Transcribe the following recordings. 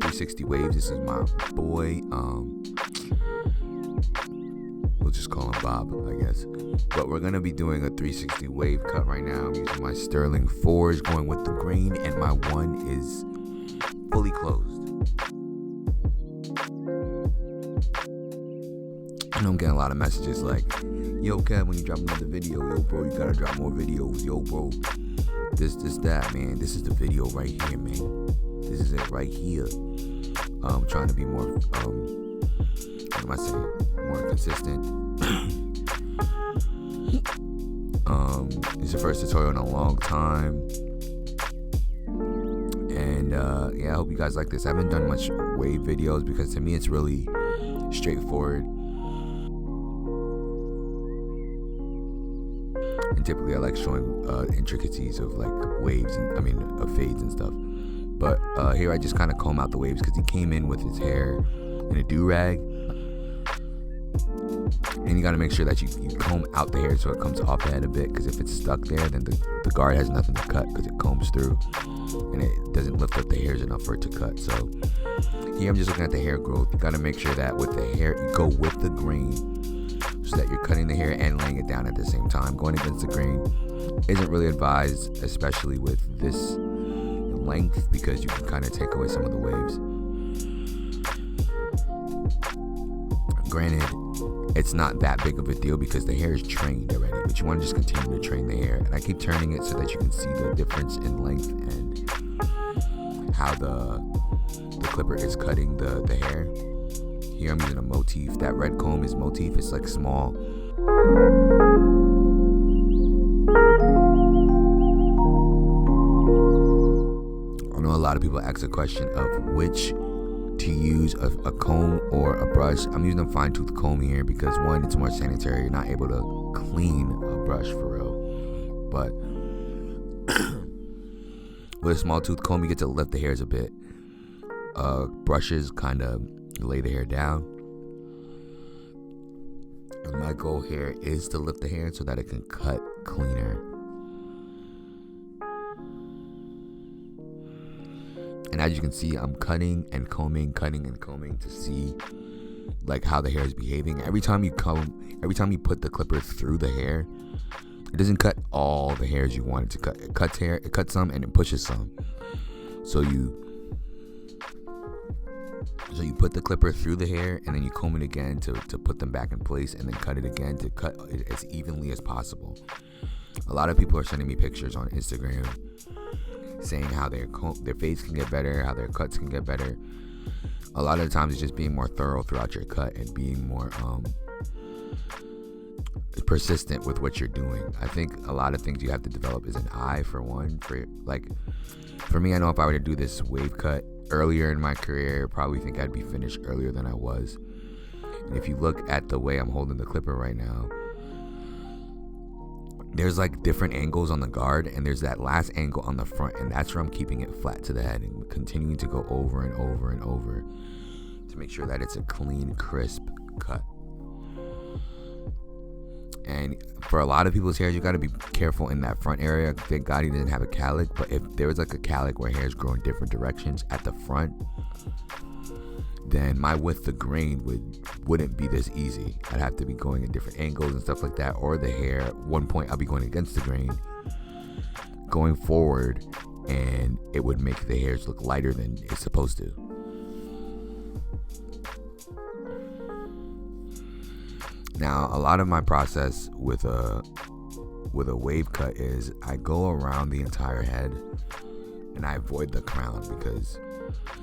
360 Waves. This is my boy. We'll just call him Bob, I guess. But we're gonna be doing a 360 wave cut right now. I'm using my Sterling 4s going with the grain, and my 1 is fully closed. I know I'm getting a lot of messages like, yo Kev, when you drop another video, yo bro, you gotta drop more videos, yo bro, this, that, man. This is the video right here, man. This is it right here. Trying to be more, what am I saying? More consistent. It's the first tutorial in a long time. And yeah, I hope you guys like this. I haven't done much wave videos because to me it's really straightforward. And typically I like showing intricacies of like waves and of fades and stuff. But here I just kind of comb out the waves because he came in with his hair in a do-rag. And you got to make sure that you comb out the hair so it comes off the head a bit, because if it's stuck there, then the guard has nothing to cut because it combs through and it doesn't lift up the hairs enough for it to cut. So here I'm just looking at the hair growth. You got to make sure that with the hair, you go with the grain so that you're cutting the hair and laying it down at the same time. Going against the grain isn't really advised, especially with this length, because you can kind of take away some of the waves. Granted, it's not that big of a deal because the hair is trained already, but you want to just continue to train the hair. And I keep turning it so that you can see the difference in length and how the clipper is cutting the hair. Here I'm using a motif. That red comb is motif. It's like small. I know a lot of people ask the question of which to use, a comb or a brush. I'm using a fine tooth comb here because one, it's more sanitary. You're not able to clean a brush for real, but with a small tooth comb you get to lift the hairs a bit. Brushes kind of lay the hair down, and my goal here is to lift the hair so that it can cut cleaner. And as you can see, I'm cutting and combing to see like how the hair is behaving. Every time you put the clipper through the hair, it doesn't cut all the hairs you want it to cut. It cuts some and it pushes some. So you put the clipper through the hair and then you comb it again to put them back in place, and then cut it again to cut it as evenly as possible. A lot of people are sending me pictures on Instagram saying how their fades can get better, how their cuts can get better. A lot of the times it's just being more thorough throughout your cut and being more persistent with what you're doing. I think a lot of things you have to develop is an eye for one. For me, I know if I were to do this wave cut earlier in my career, I probably think I'd be finished earlier than I was. And if you look at the way I'm holding the clipper right now, there's like different angles on the guard, and there's that last angle on the front, and that's where I'm keeping it flat to the head and continuing to go over and over and over to make sure that it's a clean, crisp cut. And for a lot of people's hair, you got to be careful in that front area. Thank God he didn't have a calic, but if there was like a calic where hair's growing different directions at the front, then my with the grain wouldn't be this easy. I'd have to be going at different angles and stuff like that. Or the hair, at one point I'll be going against the grain, going forward, and it would make the hairs look lighter than it's supposed to. Now, a lot of my process with a wave cut is I go around the entire head and I avoid the crown, because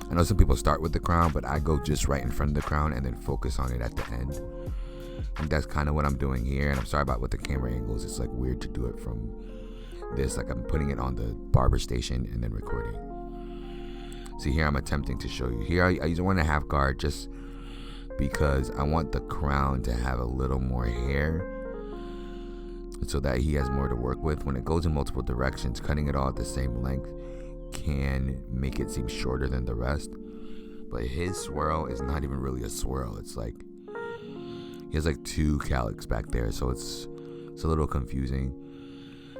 I know some people start with the crown, but I go just right in front of the crown and then focus on it at the end. And that's kind of what I'm doing here. And I'm sorry about with the camera angles. It's like weird to do it from this. Like I'm putting it on the Barber station and then recording. See, here I'm attempting to show you. Here I use a 1.5 guard just because I want the crown to have a little more hair so that he has more to work with. When it goes in multiple directions, cutting it all at the same length can make it seem shorter than the rest. But his swirl is not even really a swirl. It's like he has like 2 calics back there, so it's a little confusing.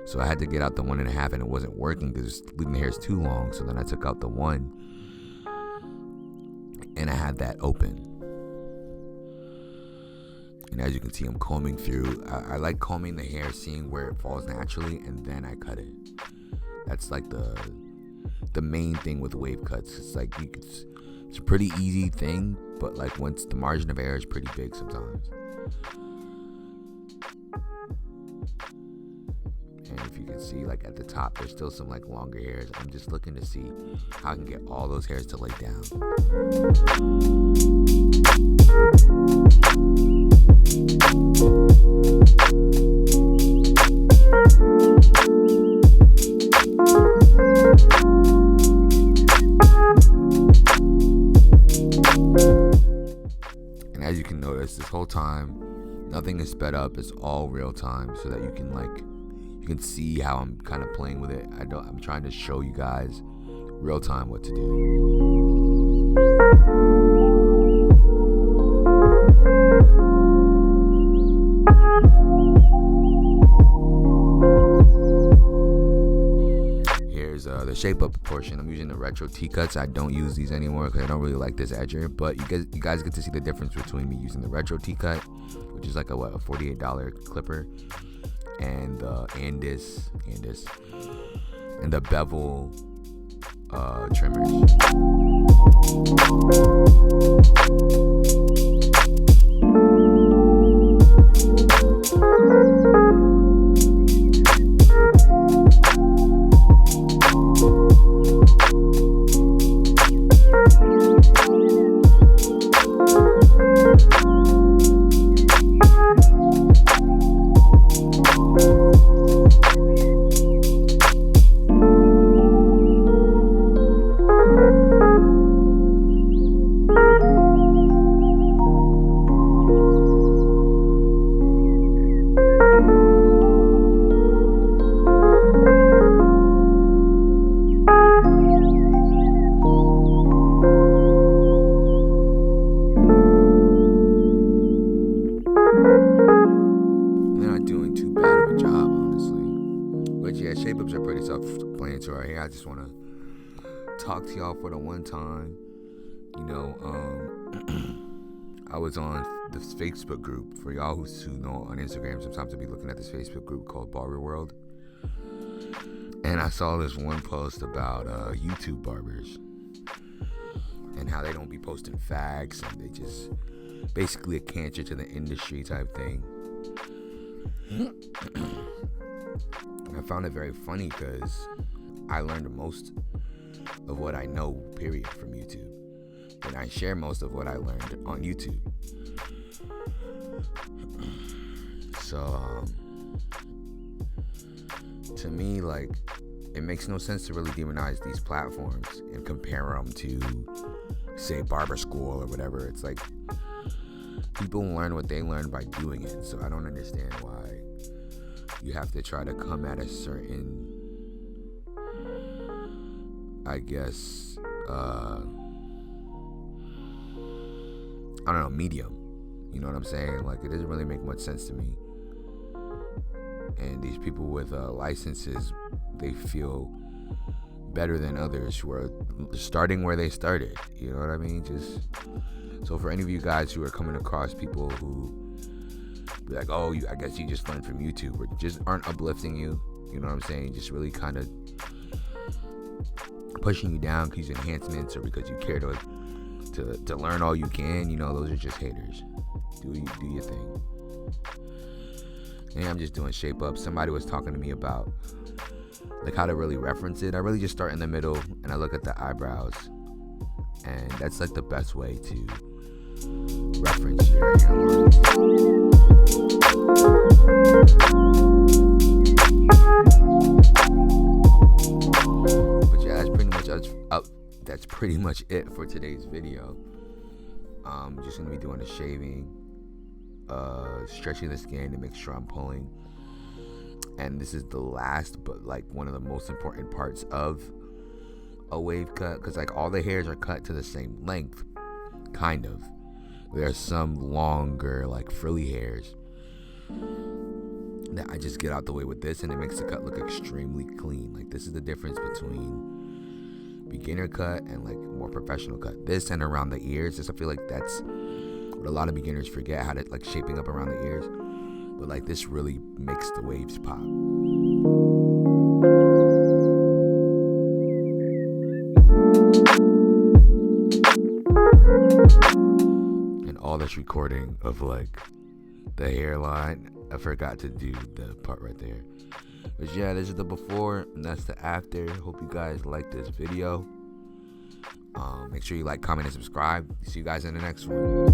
So I had to get out the 1.5, and it wasn't working because leaving the hairs too long. So then I took out the 1, and I have that open. And as you can see, I'm combing through. I like combing the hair, seeing where it falls naturally, and then I cut it. That's like the main thing with wave cuts. It's like it's a pretty easy thing, but like once the margin of error is pretty big sometimes. And if you can see, like at the top, there's still some like longer hairs. I'm just looking to see how I can get all those hairs to lay down. And as you can notice, this whole time, nothing is sped up. It's all real time, so that you can see how I'm kind of playing with it. I'm trying to show you guys real time what to do. Here's the shape up portion. I'm using the retro T-cuts. I don't use these anymore because I don't really like this edger, but you guys get to see the difference between me using the retro T-cut, which is like a $48 clipper, and the Andis and the bevel trimmers. Shape-ups are pretty self-explanatory here. I just want to talk to y'all for the one time. I was on this Facebook group. For y'all who know on Instagram, sometimes I'll be looking at this Facebook group called Barber World. And I saw this one post about YouTube barbers and how they don't be posting facts, and they just basically a cancer to the industry type thing. And I found it very funny because I learned most of what I know, period, from YouTube. And I share most of what I learned on YouTube. So, to me, like, it makes no sense to really demonize these platforms and compare them to, say, barber school or whatever. It's like, people learn what they learn by doing it. So I don't understand why you have to try to come at a certain, I guess, I don't know, medium. You know what I'm saying? Like, it doesn't really make much sense to me. And these people with licenses, they feel better than others who are starting where they started. You know what I mean? Just so for any of you guys who are coming across people who be like, oh, I guess you just learned from YouTube, or just aren't uplifting you, you know what I'm saying? Just really kind of pushing you down because enhancements or because you care to learn all you can. You know, those are just haters. Do your thing. And I'm just doing shape up. Somebody was talking to me about like how to really reference it. I really just start in the middle and I look at the eyebrows, and that's like the best way to reference your lines. But yeah, that's pretty much it for today's video. I'm just gonna be doing the shaving, stretching the skin to make sure I'm pulling. And this is the last, but like one of the most important parts of a wave cut, because like all the hairs are cut to the same length, kind of. There's some longer, like frilly hairs that I just get out the way with this, and it makes the cut look extremely clean. Like, this is the difference between beginner cut and like more professional cut. This and around the ears, just I feel like that's what a lot of beginners forget, how to like shaping up around the ears. But like this really makes the waves pop. And all this recording of like the hairline, I forgot to do the part right there. But yeah, this is the before and that's the after. Hope you guys like this video. Make sure you like, comment, and subscribe. See you guys in the next one.